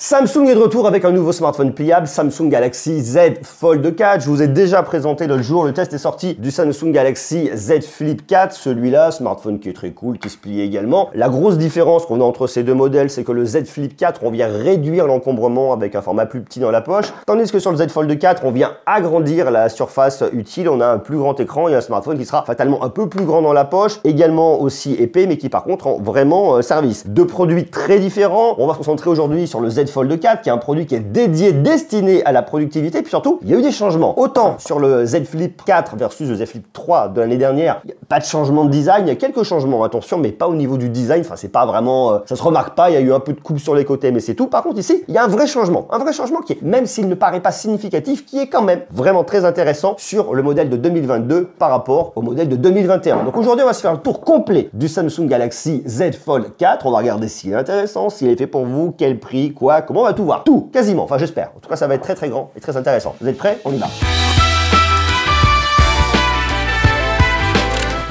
Samsung est de retour avec un nouveau smartphone pliable, Samsung Galaxy Z Fold 4. Je vous ai déjà présenté l'autre jour, le test est sorti du Samsung Galaxy Z Flip 4. Celui-là, smartphone qui est très cool, qui se plie également. La grosse différence qu'on a entre ces deux modèles, c'est que le Z Flip 4, on vient réduire l'encombrement avec un format plus petit dans la poche. Tandis que sur le Z Fold 4, on vient agrandir la surface utile. On a un plus grand écran et un smartphone qui sera fatalement un peu plus grand dans la poche, également aussi épais, mais qui par contre rend vraiment service. Deux produits très différents. On va se concentrer aujourd'hui sur le Z Fold 4, qui est un produit qui est dédié, destiné à la productivité. Puis surtout, il y a eu des changements. Autant sur le Z Flip 4 versus le Z Flip 3 de l'année dernière, il n'y a pas de changement de design. Il y a quelques changements, attention, mais pas au niveau du design. Enfin, c'est pas vraiment... ça se remarque pas. Il y a eu un peu de coupe sur les côtés, mais c'est tout. Par contre, ici, il y a un vrai changement. Un vrai changement qui est, même s'il ne paraît pas significatif, qui est quand même vraiment très intéressant sur le modèle de 2022 par rapport au modèle de 2021. Donc aujourd'hui, on va se faire un tour complet du Samsung Galaxy Z Fold 4. On va regarder s'il est intéressant, s'il est fait pour vous, quel prix, quoi, comment on va tout voir. Tout, quasiment. Enfin, j'espère. En tout cas, ça va être très très grand et très intéressant. Vous êtes prêts? On y va.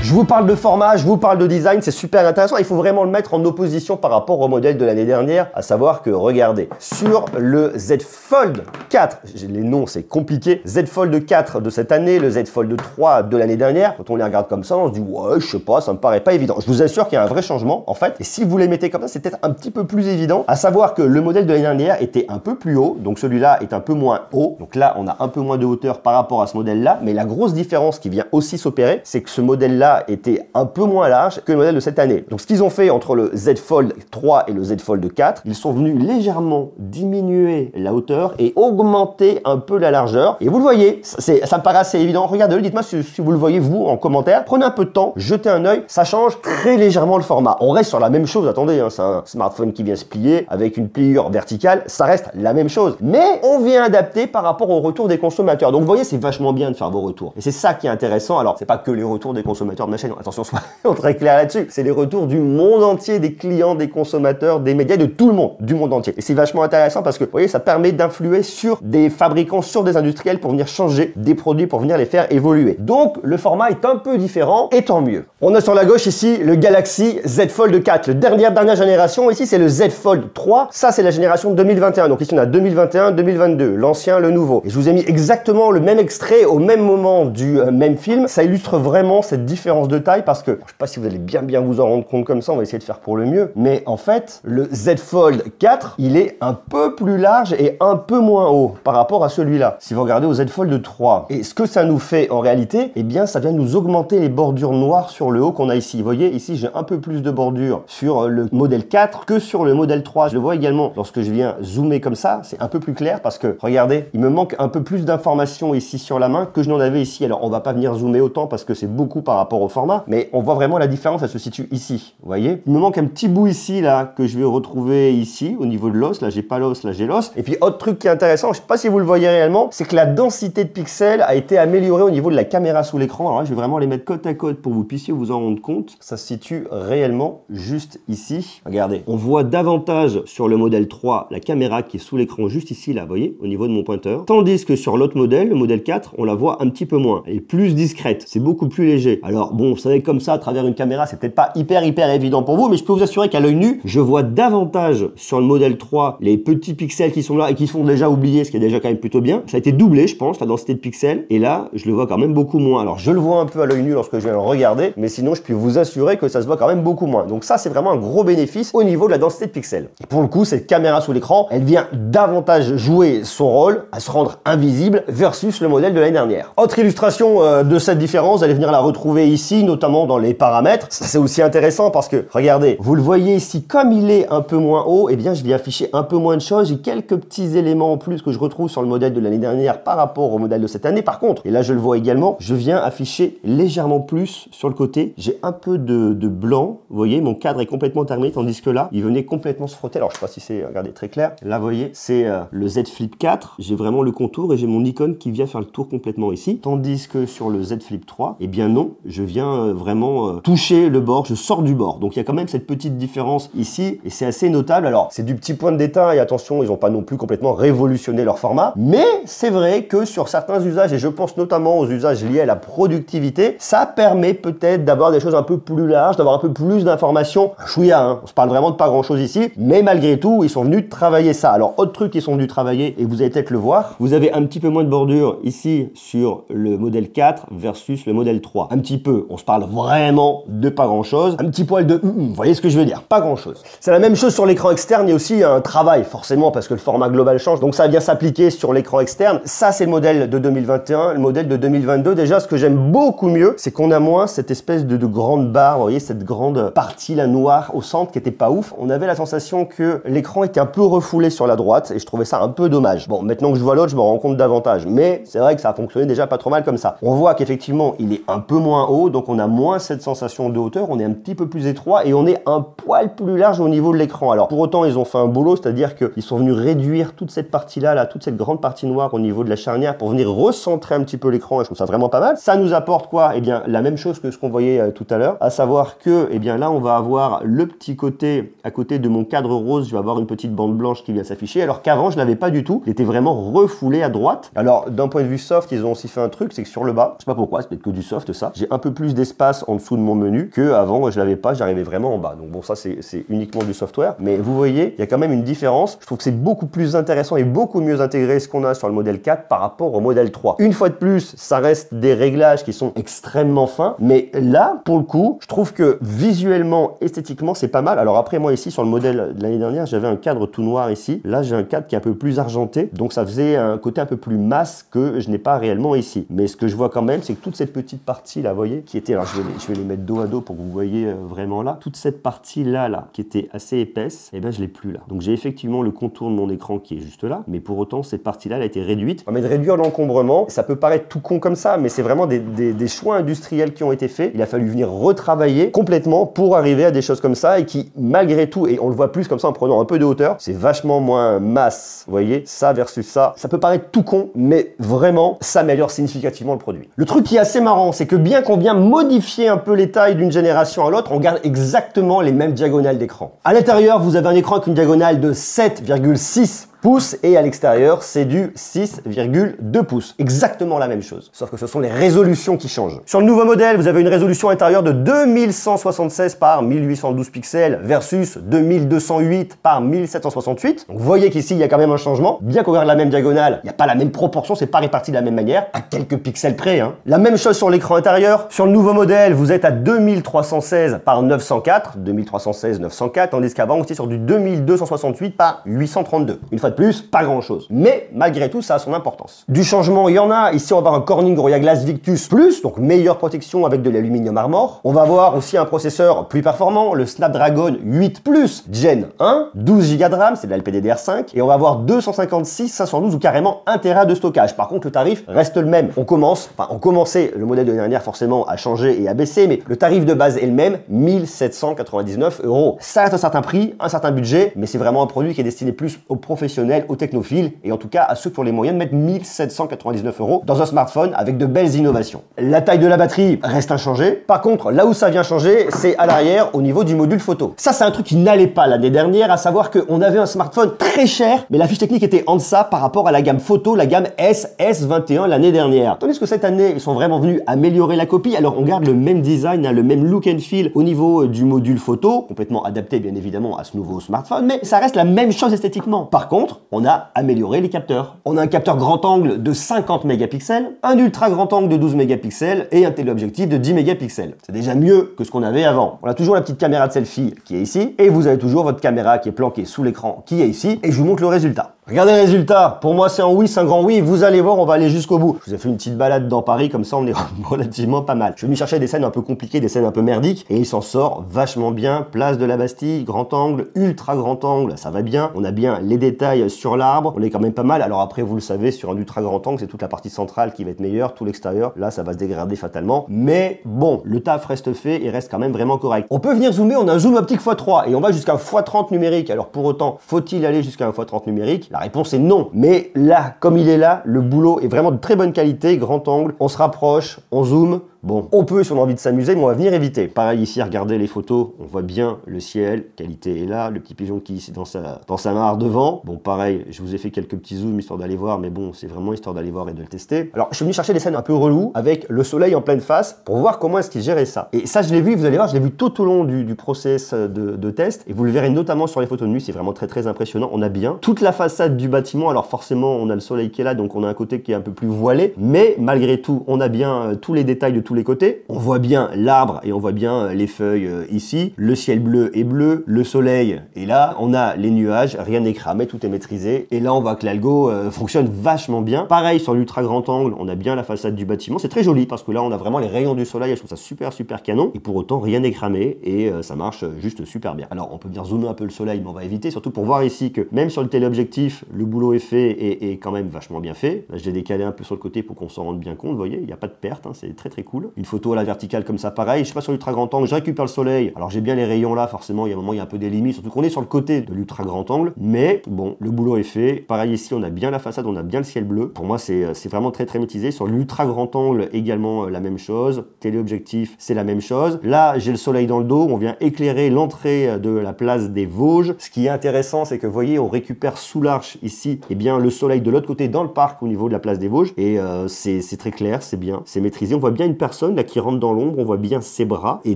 Je vous parle de format, je vous parle de design, c'est super intéressant. Il faut vraiment le mettre en opposition par rapport au modèle de l'année dernière, à savoir que, regardez, sur le Z Fold 4, les noms c'est compliqué, Z Fold 4 de cette année, le Z Fold 3 de l'année dernière, quand on les regarde comme ça, on se dit ouais, je sais pas, ça me paraît pas évident. Je vous assure qu'il y a un vrai changement en fait, et si vous les mettez comme ça, c'est peut-être un petit peu plus évident, à savoir que le modèle de l'année dernière était un peu plus haut, donc celui-là est un peu moins haut, donc là on a un peu moins de hauteur par rapport à ce modèle-là, mais la grosse différence qui vient aussi s'opérer, c'est que ce modèle-là était un peu moins large que le modèle de cette année. Donc ce qu'ils ont fait entre le Z Fold 3 et le Z Fold 4, ils sont venus légèrement diminuer la hauteur et augmenter un peu la largeur. Et vous le voyez, ça me paraît assez évident. Regardez-le, dites-moi si vous le voyez vous en commentaire. Prenez un peu de temps, jetez un œil, ça change très légèrement le format. On reste sur la même chose, attendez, hein, c'est un smartphone qui vient se plier avec une pliure verticale, ça reste la même chose. Mais on vient adapter par rapport au retour des consommateurs. Donc vous voyez, c'est vachement bien de faire vos retours. Et c'est ça qui est intéressant. Alors, c'est pas que les retours des consommateurs de ma chaîne, attention, soyons très clair là-dessus. C'est les retours du monde entier, des clients, des consommateurs, des médias, de tout le monde, du monde entier. Et c'est vachement intéressant parce que, vous voyez, ça permet d'influer sur des fabricants, sur des industriels pour venir changer des produits, pour venir les faire évoluer. Donc, le format est un peu différent et tant mieux. On a sur la gauche ici le Galaxy Z Fold 4, le dernière génération. Ici, c'est le Z Fold 3. Ça, c'est la génération 2021. Donc ici, on a 2021, 2022, l'ancien, le nouveau. Et je vous ai mis exactement le même extrait au même moment du même film. Ça illustre vraiment cette différence de taille parce que, je sais pas si vous allez bien vous en rendre compte comme ça, on va essayer de faire pour le mieux. Mais en fait, le Z Fold 4, il est un peu plus large et un peu moins haut par rapport à celui-là. Si vous regardez au Z Fold 3, et ce que ça nous fait en réalité, eh bien, ça vient nous augmenter les bordures noires sur le haut qu'on a ici. Vous voyez, ici, j'ai un peu plus de bordures sur le modèle 4 que sur le modèle 3. Je le vois également lorsque je viens zoomer comme ça, c'est un peu plus clair parce que, regardez, il me manque un peu plus d'informations ici sur la main que je n'en avais ici. Alors, on va pas venir zoomer autant parce que c'est beaucoup par rapport au format, mais on voit vraiment la différence, elle se situe ici, vous voyez. Il me manque un petit bout ici, là, que je vais retrouver ici, au niveau de l'os. Là, j'ai pas l'os, là, j'ai l'os. Et puis, autre truc qui est intéressant, je sais pas si vous le voyez réellement, c'est que la densité de pixels a été améliorée au niveau de la caméra sous l'écran. Alors là, je vais vraiment les mettre côte à côte pour que vous puissiez vous en rendre compte. Ça se situe réellement juste ici. Regardez, on voit davantage sur le modèle 3 la caméra qui est sous l'écran juste ici, là, vous voyez, au niveau de mon pointeur. Tandis que sur l'autre modèle, le modèle 4, on la voit un petit peu moins. Elle est plus discrète, c'est beaucoup plus léger. Alors bon, vous savez, comme ça, à travers une caméra, c'est peut-être pas hyper évident pour vous, mais je peux vous assurer qu'à l'œil nu, je vois davantage sur le modèle 3 les petits pixels qui sont là et qui sont déjà oubliés, ce qui est déjà quand même plutôt bien. Ça a été doublé, je pense, la densité de pixels, et là, je le vois quand même beaucoup moins. Alors, je le vois un peu à l'œil nu lorsque je viens le regarder, mais sinon, je peux vous assurer que ça se voit quand même beaucoup moins. Donc ça, c'est vraiment un gros bénéfice au niveau de la densité de pixels. Et pour le coup, cette caméra sous l'écran, elle vient davantage jouer son rôle à se rendre invisible versus le modèle de l'année dernière. Autre illustration de cette différence, vous allez venir la retrouver ici, notamment dans les paramètres. C'est aussi intéressant parce que, regardez, vous le voyez ici, comme il est un peu moins haut, eh bien, je vais afficher un peu moins de choses. J'ai quelques petits éléments en plus que je retrouve sur le modèle de l'année dernière par rapport au modèle de cette année. Par contre, et là, je le vois également, je viens afficher légèrement plus sur le côté. J'ai un peu de blanc. Vous voyez, mon cadre est complètement terminé, tandis que là, il venait complètement se frotter. Alors, je sais pas si c'est, regardez, très clair. Là, vous voyez, c'est le Z Flip 4. J'ai vraiment le contour et j'ai mon icône qui vient faire le tour complètement ici. Tandis que sur le Z Flip 3, eh bien non, je vient vraiment toucher le bord, je sors du bord. Donc il y a quand même cette petite différence ici et c'est assez notable. Alors c'est du petit point de détail, attention, ils n'ont pas non plus complètement révolutionné leur format, mais c'est vrai que sur certains usages, et je pense notamment aux usages liés à la productivité, ça permet peut-être d'avoir des choses un peu plus larges, d'avoir un peu plus d'informations. Chouïa, hein, on se parle vraiment de pas grand chose ici, mais malgré tout, ils sont venus travailler ça. Alors autre truc qu'ils sont venus travailler, et vous allez peut-être le voir, vous avez un petit peu moins de bordure ici sur le modèle 4 versus le modèle 3. Un petit peu, on se parle vraiment de pas grand chose, un petit poil de vous voyez ce que je veux dire, pas grand chose. C'est la même chose sur l'écran externe, il y a aussi un travail forcément parce que le format global change, donc ça vient s'appliquer sur l'écran externe. Ça c'est le modèle de 2021, le modèle de 2022, déjà ce que j'aime beaucoup mieux, c'est qu'on a moins cette espèce de grande barre, vous voyez cette grande partie là noire au centre qui était pas ouf. On avait la sensation que l'écran était un peu refoulé sur la droite et je trouvais ça un peu dommage. Bon, maintenant que je vois l'autre, je me rends compte davantage, mais c'est vrai que ça a fonctionné déjà pas trop mal comme ça. On voit qu'effectivement il est un peu moins haut, donc on a moins cette sensation de hauteur, on est un petit peu plus étroit et on est un poil plus large au niveau de l'écran. Alors pour autant ils ont fait un boulot, c'est-à-dire qu'ils sont venus réduire toute cette partie-là, toute cette grande partie noire au niveau de la charnière pour venir recentrer un petit peu l'écran et je trouve ça vraiment pas mal. Ça nous apporte quoi? Eh bien la même chose que ce qu'on voyait tout à l'heure, à savoir que eh bien là on va avoir le petit côté, à côté de mon cadre rose, je vais avoir une petite bande blanche qui vient s'afficher, alors qu'avant je l'avais pas du tout, il était vraiment refoulé à droite. Alors d'un point de vue soft, ils ont aussi fait un truc, c'est que sur le bas, je sais pas pourquoi, c'est peut-être que du soft ça, j'ai un peu plus d'espace en dessous de mon menu que avant je l'avais pas, j'arrivais vraiment en bas. Donc bon ça c'est uniquement du software, mais vous voyez, il y a quand même une différence. Je trouve que c'est beaucoup plus intéressant et beaucoup mieux intégré ce qu'on a sur le modèle 4 par rapport au modèle 3. Une fois de plus, ça reste des réglages qui sont extrêmement fins, mais là, pour le coup, je trouve que visuellement, esthétiquement, c'est pas mal. Alors après, moi ici, sur le modèle de l'année dernière, j'avais un cadre tout noir ici. Là, j'ai un cadre qui est un peu plus argenté, donc ça faisait un côté un peu plus masse que je n'ai pas réellement ici. Mais ce que je vois quand même, c'est que toute cette petite partie là, vous voyez, qui était, alors je vais les mettre dos à dos pour que vous voyez vraiment là, toute cette partie là, qui était assez épaisse, et ben je l'ai plus là. Donc j'ai effectivement le contour de mon écran qui est juste là, mais pour autant cette partie là elle a été réduite. On va de réduire l'encombrement, ça peut paraître tout con comme ça, mais c'est vraiment des choix industriels qui ont été faits. Il a fallu venir retravailler complètement pour arriver à des choses comme ça et qui malgré tout, et on le voit plus comme ça en prenant un peu de hauteur, c'est vachement moins masse, vous voyez, ça versus ça. Ça peut paraître tout con, mais vraiment ça améliore significativement le produit. Le truc qui est assez marrant, c'est que bien qu'on vient modifier un peu les tailles d'une génération à l'autre, on garde exactement les mêmes diagonales d'écran. À l'intérieur, vous avez un écran avec une diagonale de 7,6 pouces et à l'extérieur c'est du 6,2 pouces. Exactement la même chose. Sauf que ce sont les résolutions qui changent. Sur le nouveau modèle, vous avez une résolution intérieure de 2176 par 1812 pixels versus 2208 par 1768. Donc vous voyez qu'ici il y a quand même un changement. Bien qu'on regarde la même diagonale, il n'y a pas la même proportion, c'est pas réparti de la même manière, à quelques pixels près. Hein. La même chose sur l'écran intérieur. Sur le nouveau modèle, vous êtes à 2316 par 904, 2316 904, tandis qu'avant on était sur du 2268 par 832. Une fois de plus, pas grand chose. Mais malgré tout, ça a son importance. Du changement, il y en a. Ici, on va avoir un Corning Gorilla Glass Victus Plus, donc meilleure protection avec de l'aluminium Armor. On va avoir aussi un processeur plus performant, le Snapdragon 8 Plus Gen 1, 12 Go de RAM, c'est de la LPDDR5, et on va avoir 256, 512 ou carrément 1 Tera de stockage. Par contre, le tarif reste le même. On commençait, le modèle de l'année dernière forcément à changer et à baisser, mais le tarif de base est le même, 1799 €. Ça reste un certain prix, un certain budget, mais c'est vraiment un produit qui est destiné plus aux professionnels, aux technophiles et en tout cas à ceux qui ont les moyens de mettre 1799 € dans un smartphone avec de belles innovations. La taille de la batterie reste inchangée. Par contre, là où ça vient changer, c'est à l'arrière au niveau du module photo. Ça, c'est un truc qui n'allait pas l'année dernière, à savoir qu'on avait un smartphone très cher, mais la fiche technique était en deçà par rapport à la gamme photo, la gamme S21 l'année dernière. Tandis que cette année, ils sont vraiment venus améliorer la copie. Alors on garde le même design, le même look and feel au niveau du module photo, complètement adapté bien évidemment à ce nouveau smartphone, mais ça reste la même chose esthétiquement. Par contre, on a amélioré les capteurs. On a un capteur grand angle de 50 mégapixels, un ultra grand angle de 12 mégapixels et un téléobjectif de 10 mégapixels. C'est déjà mieux que ce qu'on avait avant. On a toujours la petite caméra de selfie qui est ici et vous avez toujours votre caméra qui est planquée sous l'écran qui est ici et je vous montre le résultat. Regardez le résultat. Pour moi, c'est un oui, c'est un grand oui. Vous allez voir, on va aller jusqu'au bout. Je vous ai fait une petite balade dans Paris, comme ça, on est relativement pas mal. Je suis venu chercher des scènes un peu compliquées, des scènes un peu merdiques, et il s'en sort vachement bien. Place de la Bastille, grand angle, ultra grand angle, ça va bien. On a bien les détails sur l'arbre, on est quand même pas mal. Alors après, vous le savez, sur un ultra grand angle, c'est toute la partie centrale qui va être meilleure, tout l'extérieur, là, ça va se dégrader fatalement. Mais bon, le taf reste fait et reste quand même vraiment correct. On peut venir zoomer, on a un zoom optique x3 et on va jusqu'à x30 numérique. Alors pour autant, faut-il aller jusqu'à un x30 numérique? La réponse est non. Mais là, comme il est là, le boulot est vraiment de très bonne qualité, grand angle, on se rapproche, on zoome, Bon, on peut si on a envie de s'amuser, mais on va venir éviter. Pareil ici, regardez les photos, on voit bien le ciel, qualité est là, le petit pigeon qui est dans sa mare devant. Bon, pareil, je vous ai fait quelques petits zooms histoire d'aller voir, mais bon, c'est vraiment histoire d'aller voir et de le tester. Alors, je suis venu chercher des scènes un peu reloues avec le soleil en pleine face pour voir comment est-ce qu'il gérait ça. Et ça, je l'ai vu, vous allez voir, je l'ai vu tout au long du process de test, et vous le verrez notamment sur les photos de nuit, c'est vraiment très impressionnant. On a bien toute la façade du bâtiment, alors forcément, on a le soleil qui est là, donc on a un côté qui est un peu plus voilé, mais malgré tout, on a bien tous les détails de tous les côtés. On voit bien l'arbre et on voit bien les feuilles ici. Le ciel bleu est bleu, le soleil est là, on a les nuages, rien n'est cramé, tout est maîtrisé. Et là, on voit que l'algo fonctionne vachement bien. Pareil, sur l'ultra grand angle, on a bien la façade du bâtiment. C'est très joli parce que là, on a vraiment les rayons du soleil. Je trouve ça super canon. Et pour autant, rien n'est cramé et ça marche juste super bien. Alors, on peut venir zoomer un peu le soleil, mais on va éviter, surtout pour voir ici que même sur le téléobjectif, le boulot est fait et quand même vachement bien fait. Là, je l'ai décalé un peu sur le côté pour qu'on s'en rende bien compte. Vous voyez, il n'y a pas de perte, hein, c'est très cool. Une photo à la verticale comme ça, pareil. Je sais pas, sur l'ultra grand angle, je récupère le soleil. Alors, j'ai bien les rayons là, forcément, il y a un moment, il y a un peu des limites, surtout qu'on est sur le côté de l'ultra grand angle. Mais bon, le boulot est fait. Pareil ici, on a bien la façade, on a bien le ciel bleu. Pour moi, c'est vraiment très maîtrisé. Sur l'ultra grand angle, également la même chose. Téléobjectif, c'est la même chose. Là, j'ai le soleil dans le dos. On vient éclairer l'entrée de la place des Vosges. Ce qui est intéressant, c'est que vous voyez, on récupère sous l'arche ici, et bien le soleil de l'autre côté dans le parc au niveau de la place des Vosges. Et c'est très clair, c'est bien, c'est maîtrisé. On voit bien une personne là qui rentre dans l'ombre, on voit bien ses bras. Et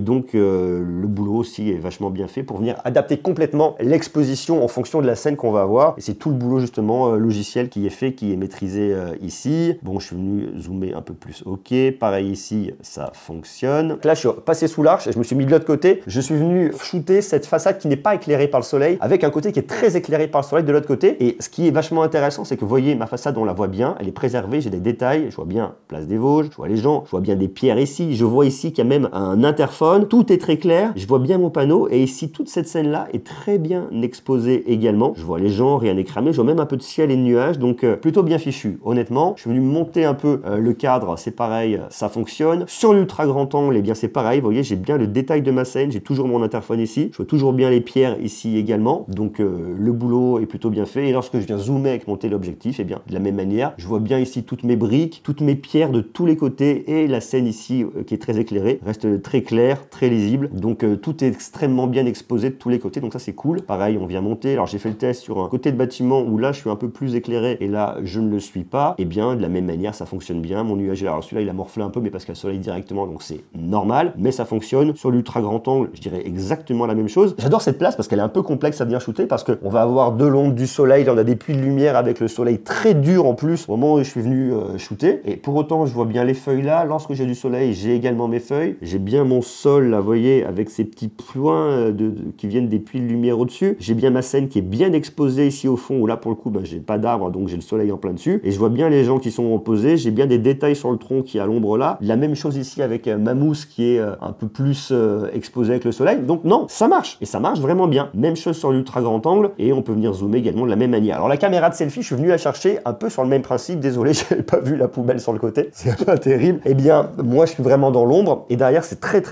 donc, le boulot aussi est vachement bien fait pour venir adapter complètement l'exposition en fonction de la scène qu'on va avoir. Et c'est tout le boulot justement logiciel qui est fait, qui est maîtrisé ici. Bon, je suis venu zoomer un peu plus. Ok, pareil ici, ça fonctionne. Donc là, je suis passé sous l'arche et je me suis mis de l'autre côté. Je suis venu shooter cette façade qui n'est pas éclairée par le soleil, avec un côté qui est très éclairé par le soleil de l'autre côté. Et ce qui est vachement intéressant, c'est que vous voyez, ma façade, on la voit bien, elle est préservée, j'ai des détails, je vois bien place des Vosges, je vois les gens, je vois bien des pierres ici, je vois ici qu'il y a même un interphone, tout est très clair, je vois bien mon panneau, et ici, toute cette scène-là est très bien exposée également. Je vois les gens, rien n'est cramé, je vois même un peu de ciel et de nuages, donc plutôt bien fichu. Honnêtement, je suis venu monter un peu le cadre, c'est pareil, ça fonctionne. Sur l'ultra grand angle, eh bien c'est pareil, vous voyez, j'ai bien le détail de ma scène, j'ai toujours mon interphone ici, je vois toujours bien les pierres ici également, donc le boulot est plutôt bien fait. Et lorsque je viens zoomer avec mon téléobjectif, eh bien de la même manière, je vois bien ici toutes mes briques, toutes mes pierres de tous les côtés, et la scène ici qui est très éclairée reste très claire, très lisible, donc tout est extrêmement bien exposé de tous les côtés, donc ça c'est cool. Pareil, on vient monter, alors j'ai fait le test sur un côté de bâtiment où là je suis un peu plus éclairé et là je ne le suis pas, et bien de la même manière ça fonctionne bien. Mon nuage est là, alors celui-là il a morflé un peu mais parce qu'il y a le soleil directement, donc c'est normal, mais ça fonctionne. Sur l'ultra grand angle, je dirais exactement la même chose. J'adore cette place parce qu'elle est un peu complexe à venir shooter, parce qu'on va avoir de l'ombre, du soleil, là on a des puits de lumière avec le soleil très dur en plus au moment où je suis venu shooter, et pour autant je vois bien les feuilles là. Lorsque j'ai du soleil, j'ai également mes feuilles, j'ai bien mon sol là, vous voyez, avec ces petits points qui viennent des puits de lumière au-dessus. J'ai bien ma scène qui est bien exposée ici au fond, où là pour le coup ben, j'ai pas d'arbre, donc j'ai le soleil en plein dessus, et je vois bien les gens qui sont posés. J'ai bien des détails sur le tronc qui est à l'ombre là. La même chose ici avec ma mousse qui est un peu plus exposée avec le soleil. Donc non, ça marche, et ça marche vraiment bien. Même chose sur l'ultra grand angle, et on peut venir zoomer également de la même manière. Alors la caméra de selfie, je suis venu la chercher un peu sur le même principe. Désolé, j'avais pas vu la poubelle sur le côté, c'est pas terrible. Eh bien, moi je suis vraiment dans l'ombre, et derrière c'est très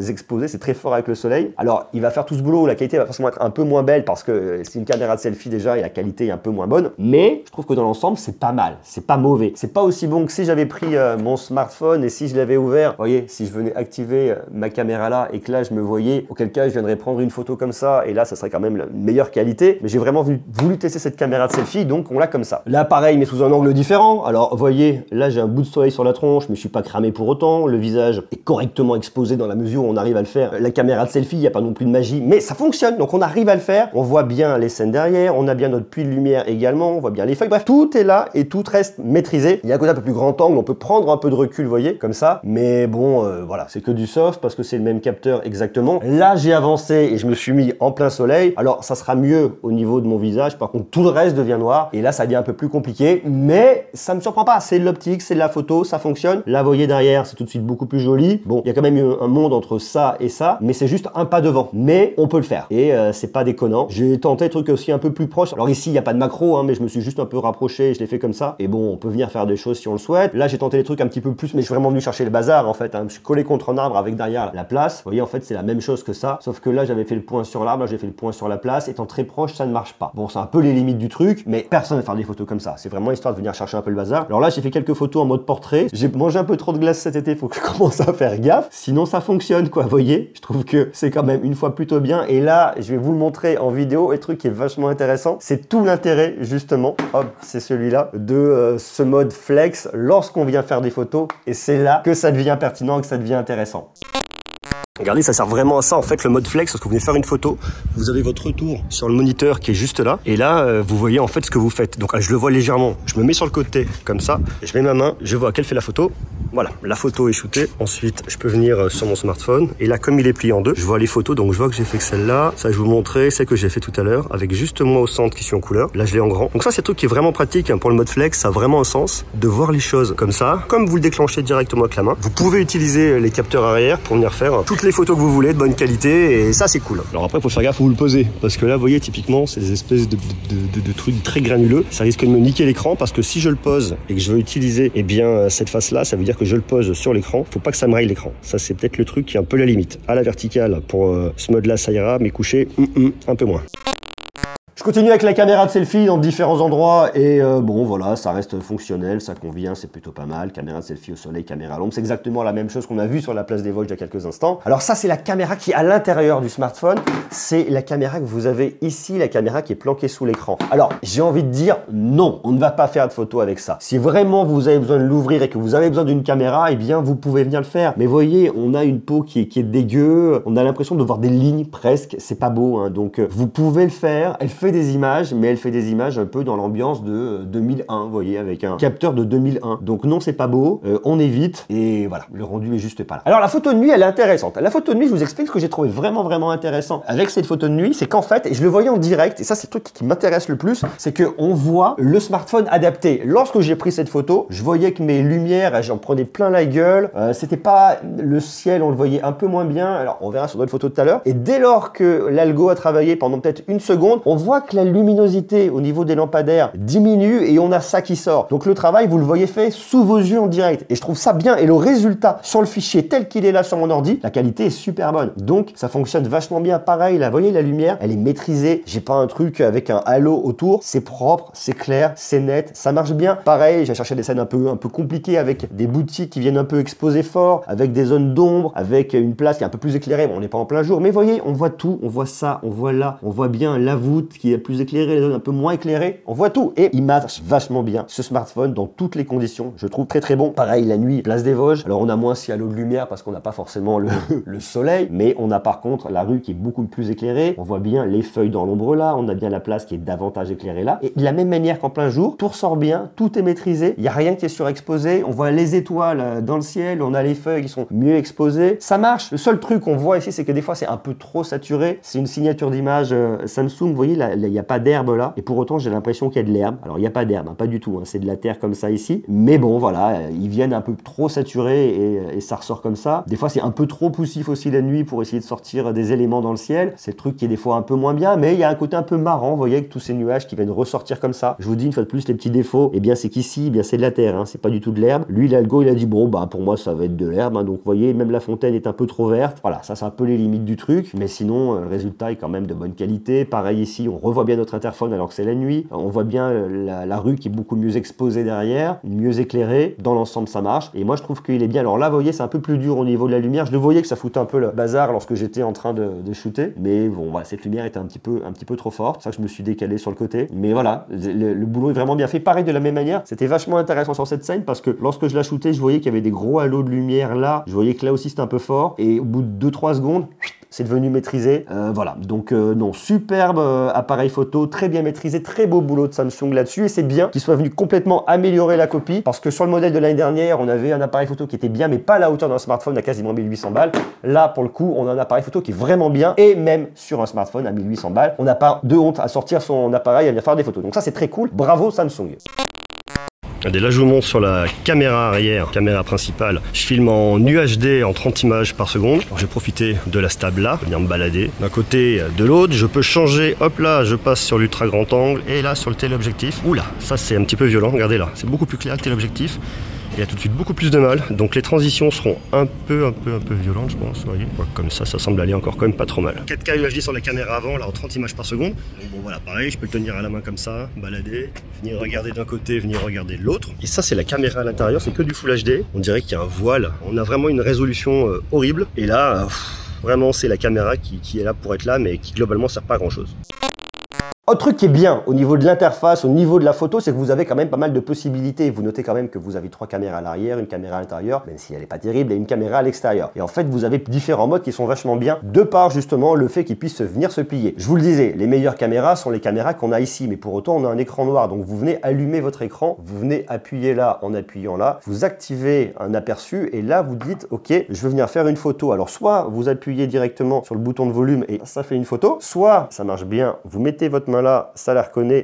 exposé, c'est très fort avec le soleil. Alors il va faire tout ce boulot, la qualité va forcément être un peu moins belle parce que c'est une caméra de selfie déjà et la qualité est un peu moins bonne, mais je trouve que dans l'ensemble c'est pas mal, c'est pas mauvais. C'est pas aussi bon que si j'avais pris mon smartphone et si je l'avais ouvert, vous voyez, si je venais activer ma caméra là et que là je me voyais, auquel cas je viendrais prendre une photo comme ça, et là ça serait quand même la meilleure qualité. Mais j'ai vraiment voulu tester cette caméra de selfie, donc on l'a comme ça. Là pareil, mais sous un angle différent. Alors vous voyez, là j'ai un bout de soleil sur la tronche, mais je suis pas cramé pour autant. Le visage est correctement exposé dans la mesure où on arrive à le faire. La caméra de selfie, il n'y a pas non plus de magie, mais ça fonctionne, donc on arrive à le faire. On voit bien les scènes derrière, on a bien notre puits de lumière également, on voit bien les feuilles. Bref, tout est là et tout reste maîtrisé. Il y a un côté un peu plus grand angle, on peut prendre un peu de recul, vous voyez, comme ça. Mais bon, voilà, c'est que du soft parce que c'est le même capteur exactement. Là, j'ai avancé et je me suis mis en plein soleil. Alors, ça sera mieux au niveau de mon visage. Par contre, tout le reste devient noir. Et là, ça devient un peu plus compliqué. Mais ça me surprend pas. C'est de l'optique, c'est de la photo, ça fonctionne. Là, vous voyez derrière, c'est tout de suite beaucoup plus joli. Bon, il y a quand même eu un monde entre ça et ça, mais c'est juste un pas devant. Mais on peut le faire. Et c'est pas déconnant. J'ai tenté des trucs aussi un peu plus proches. Alors ici, il n'y a pas de macro, hein, mais je me suis juste un peu rapproché et je l'ai fait comme ça. Et bon, on peut venir faire des choses si on le souhaite. Là, j'ai tenté des trucs un petit peu plus, mais je suis vraiment venu chercher le bazar en fait. Hein. Je suis collé contre un arbre avec derrière la place. Vous voyez, en fait, c'est la même chose que ça. Sauf que là, j'avais fait le point sur l'arbre, là, j'ai fait le point sur la place. Étant très proche, ça ne marche pas. Bon, c'est un peu les limites du truc, mais personne ne va faire des photos comme ça. C'est vraiment histoire de venir chercher un peu le bazar. Alors là, j'ai fait quelques photos en mode portrait. J'ai mangé un peu trop de glace cet été, il faut que je commence à faire gaffe. Sinon, ça fonctionne, quoi. Vous voyez, je trouve que c'est quand même une fois plutôt bien. Et là, je vais vous le montrer en vidéo. Et le truc qui est vachement intéressant, c'est tout l'intérêt, justement, hop, c'est celui-là, de ce mode flex lorsqu'on vient faire des photos. Et c'est là que ça devient pertinent et que ça devient intéressant. Regardez, ça sert vraiment à ça en fait, le mode flex. Lorsque vous venez faire une photo, vous avez votre retour sur le moniteur qui est juste là. Et là, vous voyez en fait ce que vous faites. Donc je le vois légèrement. Je me mets sur le côté comme ça. Je mets ma main, je vois quelle fait la photo. Voilà, la photo est shootée. Ensuite, je peux venir sur mon smartphone. Et là, comme il est plié en deux, je vois les photos. Donc je vois que j'ai fait que celle-là. Ça, je vous montrer, celle que j'ai fait tout à l'heure, avec juste moi au centre qui suis en couleur. Là, je l'ai en grand. Donc ça, c'est un truc qui est vraiment pratique hein, pour le mode flex. Ça a vraiment un sens de voir les choses comme ça. Comme vous le déclenchez directement avec la main. Vous pouvez utiliser les capteurs arrière pour venir faire toutes les photos que vous voulez de bonne qualité et ça c'est cool. Alors après il faut faire gaffe où vous le posez parce que là vous voyez typiquement ces espèces de trucs très granuleux, ça risque de me niquer l'écran parce que si je le pose et que je veux utiliser eh bien cette face là, ça veut dire que je le pose sur l'écran, faut pas que ça me raye l'écran. Ça c'est peut-être le truc qui est un peu la limite. À la verticale pour ce mode là ça ira, mais couché un peu moins. Je continue avec la caméra de selfie dans différents endroits et bon voilà, ça reste fonctionnel, ça convient, c'est plutôt pas mal. Caméra de selfie au soleil, caméra à l'ombre, c'est exactement la même chose qu'on a vu sur la place des Vosges il y a quelques instants. Alors ça c'est la caméra qui est à l'intérieur du smartphone, c'est la caméra que vous avez ici, la caméra qui est planquée sous l'écran. Alors j'ai envie de dire non, on ne va pas faire de photos avec ça. Si vraiment vous avez besoin de l'ouvrir et que vous avez besoin d'une caméra, eh bien vous pouvez venir le faire. Mais voyez, on a une peau qui est dégueu, on a l'impression de voir des lignes presque, c'est pas beau hein. Donc vous pouvez le faire, elle fait des images, mais elle fait des images un peu dans l'ambiance de 2001, vous voyez, avec un capteur de 2001. Donc non, c'est pas beau, on évite, et voilà, le rendu est juste pas là. Alors la photo de nuit, elle est intéressante. La photo de nuit, je vous explique ce que j'ai trouvé vraiment intéressant avec cette photo de nuit, c'est qu'en fait, et je le voyais en direct, et ça c'est le truc qui m'intéresse le plus, c'est qu'on voit le smartphone adapté. Lorsque j'ai pris cette photo, je voyais que mes lumières, j'en prenais plein la gueule, c'était pas le ciel, on le voyait un peu moins bien, alors on verra sur d'autres photos tout à l'heure, et dès lors que l'algo a travaillé pendant peut-être une seconde, on voit que la luminosité au niveau des lampadaires diminue et on a ça qui sort. Donc le travail, vous le voyez fait sous vos yeux en direct. Et je trouve ça bien. Et le résultat sur le fichier tel qu'il est là sur mon ordi, la qualité est super bonne. Donc ça fonctionne vachement bien. Pareil, là, vous voyez la lumière, elle est maîtrisée. J'ai pas un truc avec un halo autour. C'est propre, c'est clair, c'est net, ça marche bien. Pareil, j'ai cherché des scènes un peu compliquées avec des boutiques qui viennent un peu exposer fort, avec des zones d'ombre, avec une place qui est un peu plus éclairée. Bon, on n'est pas en plein jour, mais vous voyez, on voit tout, on voit ça, on voit là, on voit bien la voûte qui est plus éclairée, les zones un peu moins éclairées, on voit tout et il marche vachement bien ce smartphone dans toutes les conditions, je trouve très bon. Pareil la nuit, place des Vosges, alors on a moins si halo de lumière parce qu'on n'a pas forcément le soleil, mais on a par contre la rue qui est beaucoup plus éclairée, on voit bien les feuilles dans l'ombre là, on a bien la place qui est davantage éclairée là, et de la même manière qu'en plein jour, tout ressort bien, tout est maîtrisé, il n'y a rien qui est surexposé, on voit les étoiles dans le ciel, on a les feuilles qui sont mieux exposées, ça marche. Le seul truc qu'on voit ici, c'est que des fois c'est un peu trop saturé, c'est une signature d'image Samsung, vous voyez là, il n'y a pas d'herbe là, et pour autant j'ai l'impression qu'il y a de l'herbe. Alors il n'y a pas d'herbe, hein, pas du tout, hein, c'est de la terre comme ça ici, mais bon voilà, ils viennent un peu trop saturés et ça ressort comme ça. Des fois c'est un peu trop poussif aussi la nuit pour essayer de sortir des éléments dans le ciel, c'est le truc qui est des fois un peu moins bien, mais il y a un côté un peu marrant, vous voyez, avec tous ces nuages qui viennent ressortir comme ça. Je vous dis une fois de plus les petits défauts, et bien c'est qu'ici, bien c'est de la terre, hein, c'est pas du tout de l'herbe. Lui l'algo il a dit bon bah pour moi ça va être de l'herbe, hein, donc vous voyez même la fontaine est un peu trop verte, voilà, ça c'est un peu les limites du truc, mais sinon le résultat est quand même de bonne qualité. Pareil ici, on revoit bien notre interphone alors que c'est la nuit, on voit bien la rue qui est beaucoup mieux exposée derrière, mieux éclairée, dans l'ensemble ça marche, et moi je trouve qu'il est bien. Alors là vous voyez c'est un peu plus dur au niveau de la lumière, je le voyais que ça foutait un peu le bazar lorsque j'étais en train de shooter, mais bon voilà, cette lumière était un petit peu trop forte, c'est ça que je me suis décalé sur le côté, mais voilà, le boulot est vraiment bien fait. Pareil de la même manière, c'était vachement intéressant sur cette scène parce que lorsque je la shootais, je voyais qu'il y avait des gros halos de lumière là, je voyais que là aussi c'était un peu fort, et au bout de 2-3 secondes, c'est devenu maîtrisé, voilà, donc non, superbe appareil photo, très bien maîtrisé, très beau boulot de Samsung là-dessus, et c'est bien qu'il soit venu complètement améliorer la copie, parce que sur le modèle de l'année dernière, on avait un appareil photo qui était bien, mais pas à la hauteur d'un smartphone à quasiment 1800 balles. Là, pour le coup, on a un appareil photo qui est vraiment bien, et même sur un smartphone à 1800 balles, on n'a pas de honte à sortir son appareil et à venir faire des photos. Donc ça, c'est très cool, bravo Samsung. Et là je vous montre sur la caméra arrière, caméra principale, je filme en UHD en 30 images par seconde. Alors je vais profiter de la stable là, venir me balader d'un côté de l'autre, je peux changer, hop là je passe sur l'ultra grand angle et là sur le téléobjectif. Oula, ça c'est un petit peu violent, regardez là, c'est beaucoup plus clair le téléobjectif. il y a tout de suite beaucoup plus de mal. Donc les transitions seront un peu violentes, je pense. Vous voyez, comme ça semble aller encore quand même pas trop mal. 4K UHD sur la caméra avant, là en 30 images par seconde. Donc bon voilà, pareil, je peux le tenir à la main comme ça, balader, venir regarder d'un côté, venir regarder de l'autre. Et ça c'est la caméra à l'intérieur, c'est que du Full HD. On dirait qu'il y a un voile. On a vraiment une résolution horrible. Et là, vraiment c'est la caméra qui est là pour être là, mais qui globalement sert pas à grand chose. Autre truc qui est bien au niveau de l'interface, au niveau de la photo, c'est que vous avez quand même pas mal de possibilités. Vous notez quand même que vous avez 3 caméras à l'arrière, une caméra à l'intérieur, même si elle n'est pas terrible, et une caméra à l'extérieur. Et en fait, vous avez différents modes qui sont vachement bien, de par justement le fait qu'ils puissent venir se plier. Je vous le disais, les meilleures caméras sont les caméras qu'on a ici, mais pour autant, on a un écran noir. Donc vous venez allumer votre écran, vous venez appuyer là en appuyant là, vous activez un aperçu, et là, vous dites, ok, je veux venir faire une photo. Alors soit vous appuyez directement sur le bouton de volume et ça fait une photo, soit ça marche bien, vous mettez votre main là, ça la reconnaît,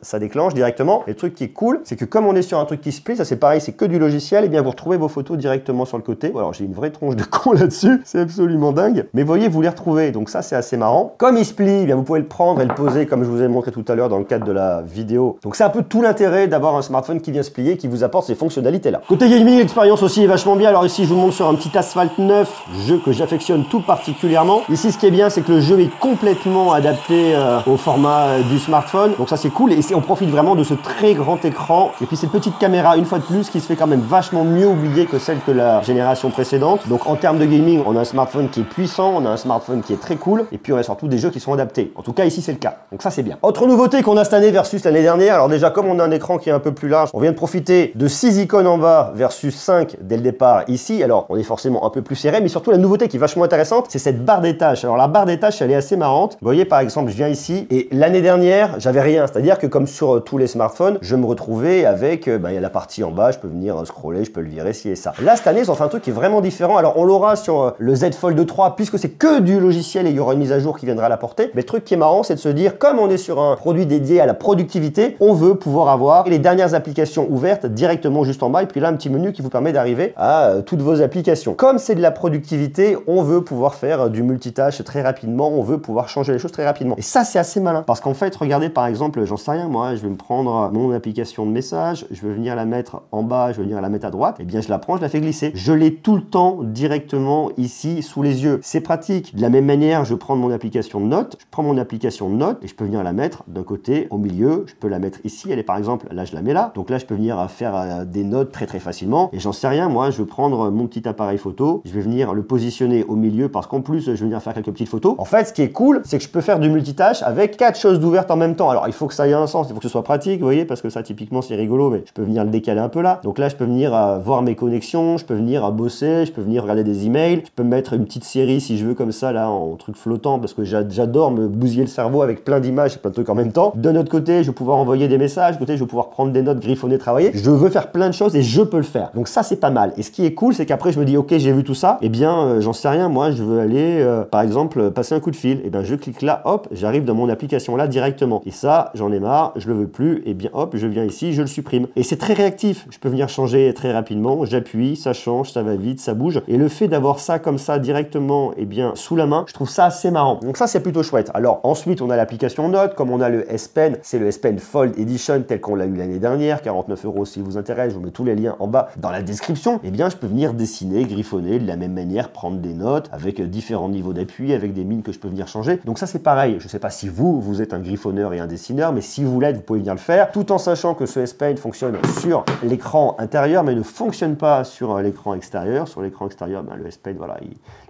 ça déclenche directement. Et le truc qui est cool, c'est que comme on est sur un truc qui se plie, ça c'est pareil, c'est que du logiciel, et bien vous retrouvez vos photos directement sur le côté. Alors j'ai une vraie tronche de con là-dessus, c'est absolument dingue. Mais voyez, vous les retrouvez, donc ça c'est assez marrant. Comme il se plie, bien vous pouvez le prendre et le poser comme je vous ai montré tout à l'heure dans le cadre de la vidéo. Donc c'est un peu tout l'intérêt d'avoir un smartphone qui vient se plier, qui vous apporte ces fonctionnalités là. Côté gaming, l'expérience aussi est vachement bien. Alors ici je vous montre sur un petit Asphalt 9, jeu que j'affectionne tout particulièrement. Ici ce qui est bien, c'est que le jeu est complètement adapté au format du smartphone, donc ça c'est cool, et on profite vraiment de ce très grand écran, et puis cette petite caméra une fois de plus qui se fait quand même vachement mieux oublier que celle que la génération précédente. Donc en termes de gaming, on a un smartphone qui est puissant, on a un smartphone qui est très cool, et puis on a surtout des jeux qui sont adaptés. En tout cas ici c'est le cas, donc ça c'est bien. Autre nouveauté qu'on a cette année versus l'année dernière, alors déjà comme on a un écran qui est un peu plus large, on vient de profiter de 6 icônes en bas versus 5 dès le départ ici. Alors on est forcément un peu plus serré, mais surtout la nouveauté qui est vachement intéressante, c'est cette barre des tâches. Alors la barre des tâches elle est assez marrante. Vous voyez par exemple je viens ici, et l'année dernière j'avais rien, c'est-à-dire que comme sur tous les smartphones, je me retrouvais avec, il y a la partie en bas, je peux venir scroller, je peux le virer, ci et ça. Là, cette année, ils ont fait un truc qui est vraiment différent. Alors, on l'aura sur le Z Fold 3, puisque c'est que du logiciel et il y aura une mise à jour qui viendra à la portée. Mais le truc qui est marrant, c'est de se dire, comme on est sur un produit dédié à la productivité, on veut pouvoir avoir les dernières applications ouvertes directement juste en bas. Et puis là, un petit menu qui vous permet d'arriver à toutes vos applications. Comme c'est de la productivité, on veut pouvoir faire du multitâche très rapidement, on veut pouvoir changer les choses très rapidement. Et ça, c'est assez malin. Parce qu'en fait, regardez, par exemple, j'en sais rien, moi, je vais me prendre mon application de message, je veux venir la mettre en bas, je veux venir la mettre à droite, et bien je la prends, je la fais glisser. Je l'ai tout le temps directement ici sous les yeux. C'est pratique. De la même manière, je prends mon application de notes, je prends mon application de notes et je peux venir la mettre d'un côté au milieu, je peux la mettre ici, elle est par exemple, là je la mets là, donc là je peux venir faire des notes très facilement, et j'en sais rien, moi je veux prendre mon petit appareil photo, je vais venir le positionner au milieu parce qu'en plus je vais venir faire quelques petites photos. En fait, ce qui est cool, c'est que je peux faire du multitâche avec 4 choses ouvertes en même temps. Alors il faut que ça ait un sens, il faut que ce soit pratique, vous voyez, parce que ça typiquement c'est rigolo, mais je peux venir le décaler un peu là. Donc là je peux venir voir mes connexions, je peux venir bosser, je peux venir regarder des emails, je peux me mettre une petite série si je veux comme ça là en truc flottant, parce que j'adore me bousiller le cerveau avec plein d'images et plein de trucs en même temps. De notre côté, je vais pouvoir envoyer des messages, de côté je vais pouvoir prendre des notes, griffonner, travailler. Je veux faire plein de choses et je peux le faire. Donc ça c'est pas mal. Et ce qui est cool, c'est qu'après je me dis ok, j'ai vu tout ça, et bien j'en sais rien, moi je veux aller par exemple passer un coup de fil, et bien je clique là, hop, j'arrive dans mon application là directement. Et ça, j'en ai marre, je le veux plus, et bien hop, je viens ici, je le supprime. Et c'est très réactif, je peux venir changer très rapidement, j'appuie, ça change, ça va vite, ça bouge. Et le fait d'avoir ça comme ça directement, et bien sous la main, je trouve ça assez marrant. Donc ça c'est plutôt chouette. Alors ensuite on a l'application Notes, comme on a le S Pen, c'est le S Pen Fold Edition tel qu'on l'a eu l'année dernière, 49 € si vous intéresse, je vous mets tous les liens en bas dans la description. Et bien je peux venir dessiner, griffonner de la même manière, prendre des notes avec différents niveaux d'appui, avec des mines que je peux venir changer. Donc ça c'est pareil, je sais pas si vous êtes un griffonneur et un dessineur, mais si vous l'êtes, vous pouvez venir le faire, tout en sachant que ce S Pen fonctionne sur l'écran intérieur, mais ne fonctionne pas sur l'écran extérieur. Sur l'écran extérieur, le S Pen, voilà,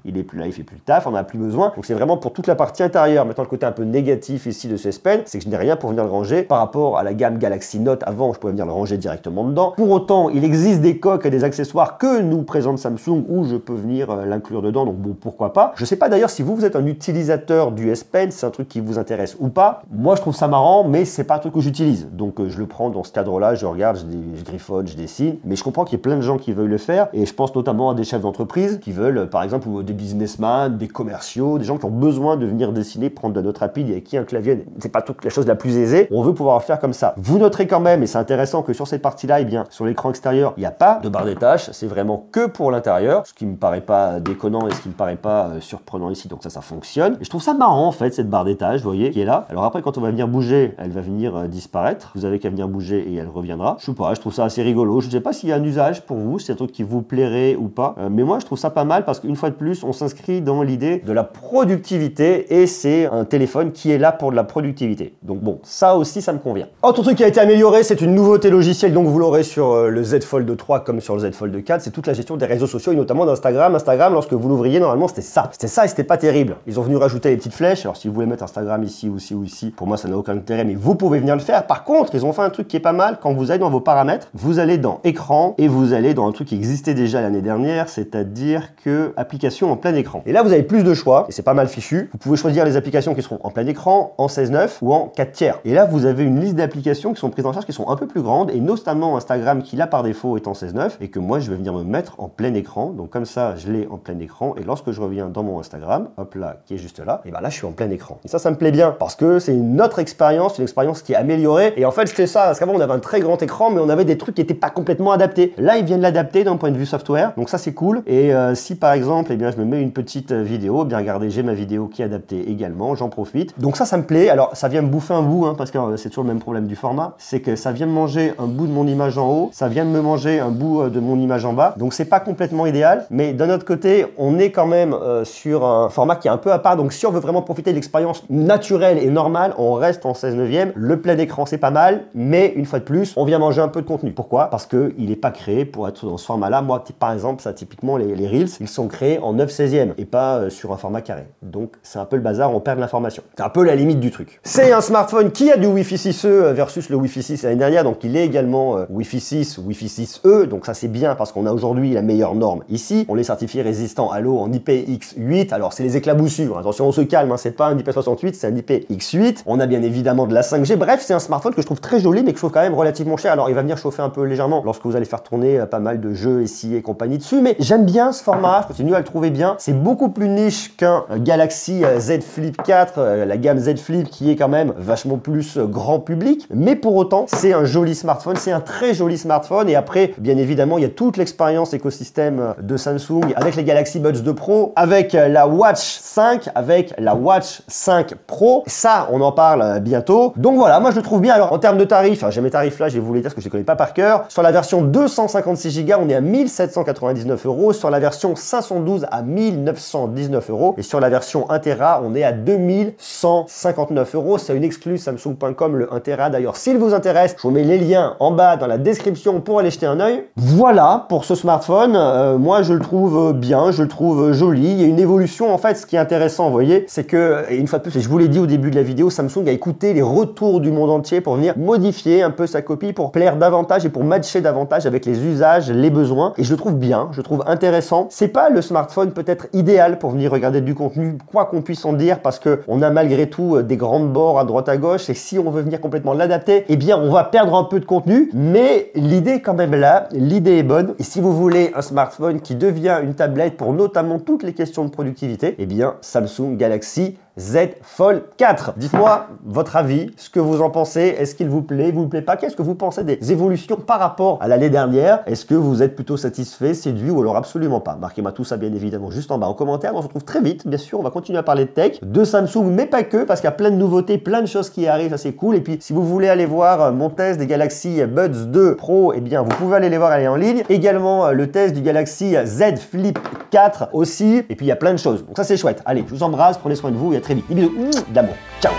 il est plus là, il fait plus le taf, on n'en a plus besoin. Donc c'est vraiment pour toute la partie intérieure. Maintenant, le côté un peu négatif ici de ce S Pen, c'est que je n'ai rien pour venir le ranger par rapport à la gamme Galaxy Note. Avant, je pouvais venir le ranger directement dedans. Pour autant, il existe des coques et des accessoires que nous présente Samsung où je peux venir l'inclure dedans. Donc bon, pourquoi pas. Je sais pas d'ailleurs si vous êtes un utilisateur du S Pen, c'est un truc qui vous intéresse ou pas. Moi, je trouve ça marrant, mais c'est pas un truc que j'utilise. Donc je le prends dans ce cadre-là, je regarde, je griffonne, je dessine. Mais je comprends qu'il y a plein de gens qui veulent le faire, et je pense notamment à des chefs d'entreprise qui veulent, par exemple, ou des businessmen, des commerciaux, des gens qui ont besoin de venir dessiner, prendre de la note rapide et avec qui un clavier, c'est pas toute la chose la plus aisée. On veut pouvoir le faire comme ça. Vous noterez quand même, et c'est intéressant, que sur cette partie-là, eh bien, sur l'écran extérieur, il n'y a pas de barre des tâches, c'est vraiment que pour l'intérieur, ce qui me paraît pas déconnant et ce qui me paraît pas surprenant ici. Donc ça fonctionne. Et je trouve ça marrant en fait cette barre des tâches, vous voyez, qui est là. Alors après, quand on va venir bouger, elle va venir disparaître. Vous avez qu'à venir bouger et elle reviendra. Je sais pas, je trouve ça assez rigolo. Je sais pas s'il y a un usage pour vous, si c'est un truc qui vous plairait ou pas. Mais moi, je trouve ça pas mal parce qu'une fois de plus, on s'inscrit dans l'idée de la productivité et c'est un téléphone qui est là pour de la productivité. Donc bon, ça aussi, ça me convient. Autre truc qui a été amélioré, c'est une nouveauté logicielle. Donc vous l'aurez sur le Z Fold 3 comme sur le Z Fold 4. C'est toute la gestion des réseaux sociaux et notamment d'Instagram. Instagram, lorsque vous l'ouvriez, normalement, c'était ça. C'était ça et c'était pas terrible. Ils ont venu rajouter les petites flèches. Alors si vous voulez mettre Instagram ici ou ici ou ici, pour moi, ça n'a aucun intérêt, mais vous pouvez venir le faire. Par contre, ils ont fait un truc qui est pas mal. Quand vous allez dans vos paramètres, vous allez dans écran et vous allez dans un truc qui existait déjà l'année dernière, c'est-à-dire que application en plein écran. Et là, vous avez plus de choix et c'est pas mal fichu. Vous pouvez choisir les applications qui seront en plein écran, en 16:9 ou en 4/3. Et là, vous avez une liste d'applications qui sont prises en charge, qui sont un peu plus grandes et notamment Instagram qui là par défaut est en 16:9 et que moi, je vais venir me mettre en plein écran. Donc comme ça, je l'ai en plein écran et lorsque je reviens dans mon Instagram, hop là, qui est juste là, et ben là, je suis en plein écran. Et ça me plaît bien parce que c'est une autre expérience, une expérience qui est améliorée. Et en fait, c'était ça, parce qu'avant, on avait un très grand écran, mais on avait des trucs qui n'étaient pas complètement adaptés. Là, ils viennent l'adapter d'un point de vue software, donc ça, c'est cool. Et si par exemple, eh bien, je me mets une petite vidéo, bien regardez, j'ai ma vidéo qui est adaptée également, j'en profite. Donc ça me plaît. Alors, ça vient me bouffer un bout, hein, parce que c'est toujours le même problème du format, c'est que ça vient me manger un bout de mon image en haut, ça vient de me manger un bout de mon image en bas. Donc, c'est pas complètement idéal, mais d'un autre côté, on est quand même sur un format qui est un peu à part. Donc, si on veut vraiment profiter de l'expérience naturelle et normale, on reste en 16:9. Le plein écran, c'est pas mal, mais une fois de plus, on vient manger un peu de contenu. Pourquoi? Parce qu'il n'est pas créé pour être dans ce format-là. Moi, par exemple, ça, typiquement, les Reels, ils sont créés en 9/16 et pas sur un format carré. Donc, c'est un peu le bazar, on perd de l'information. C'est un peu la limite du truc. C'est un smartphone qui a du Wi-Fi 6E versus le Wi-Fi 6 l'année dernière. Donc, il est également Wi-Fi 6, Wi-Fi 6E. Donc, ça, c'est bien parce qu'on a aujourd'hui la meilleure norme ici. On est certifié résistant à l'eau en IPX8. Alors, c'est les éclaboussures. Attention, on se calme, hein. C'est pas un IP68, c'est un IPX8. On a bien évidemment de la 5G. Bref, c'est un smartphone que je trouve très joli, mais que je trouve quand même relativement cher. Alors, il va venir chauffer un peu légèrement lorsque vous allez faire tourner pas mal de jeux SI et compagnie dessus. Mais j'aime bien ce format. Je continue à le trouver bien. C'est beaucoup plus niche qu'un Galaxy Z Flip 4, la gamme Z Flip qui est quand même vachement plus grand public. Mais pour autant, c'est un joli smartphone. C'est un très joli smartphone. Et après, bien évidemment, il y a toute l'expérience écosystème de Samsung avec les Galaxy Buds 2 Pro, avec la Watch 5, avec la Watch 5 Pro. Ça, on en parle bientôt. Donc voilà, moi je le trouve bien. Alors en termes de tarifs, j'ai mes tarifs là, je vais vous les dire parce que je les connais pas par cœur. Sur la version 256 Go, on est à 1799 €. Sur la version 512 à 1919 €. Et sur la version 1 Tera, on est à 2159 €. C'est une exclue Samsung.com, le 1 Tera. D'ailleurs, s'il vous intéresse, je vous mets les liens en bas dans la description pour aller jeter un œil. Voilà pour ce smartphone. Moi, je le trouve bien, je le trouve joli. Il y a une évolution. En fait, ce qui est intéressant, vous voyez, c'est que, et une fois de plus, et je vous l'ai dit au début de la vidéo, Samsung a écouté les retours du monde entier pour venir modifier un peu sa copie, pour plaire davantage et pour matcher davantage avec les usages, les besoins. Et je le trouve bien, je le trouve intéressant. C'est pas le smartphone peut-être idéal pour venir regarder du contenu, quoi qu'on puisse en dire, parce que on a malgré tout des grandes bords à droite à gauche. Et si on veut venir complètement l'adapter, eh bien, on va perdre un peu de contenu. Mais l'idée est quand même là, l'idée est bonne. Et si vous voulez un smartphone qui devient une tablette pour notamment toutes les questions de productivité, eh bien, Samsung Galaxy Z Fold 4. Dites-moi votre avis, ce que vous en pensez. Est-ce qu'il vous plaît, vous plaît pas? Qu'est-ce que vous pensez des évolutions par rapport à l'année dernière? Est-ce que vous êtes plutôt satisfait, séduit ou alors absolument pas? Marquez-moi tout ça bien évidemment juste en bas en commentaire. On se retrouve très vite, bien sûr. On va continuer à parler de tech, de Samsung, mais pas que, parce qu'il y a plein de nouveautés, plein de choses qui arrivent, ça c'est cool. Et puis, si vous voulez aller voir mon test des Galaxy Buds 2 Pro, eh bien, vous pouvez aller les voir, aller en ligne. Également, le test du Galaxy Z Flip 4 aussi. Et puis, il y a plein de choses. Donc ça, c'est chouette. Allez, je vous embrasse, prenez soin de vous et à très vite. Des bisous d'amour. Ciao.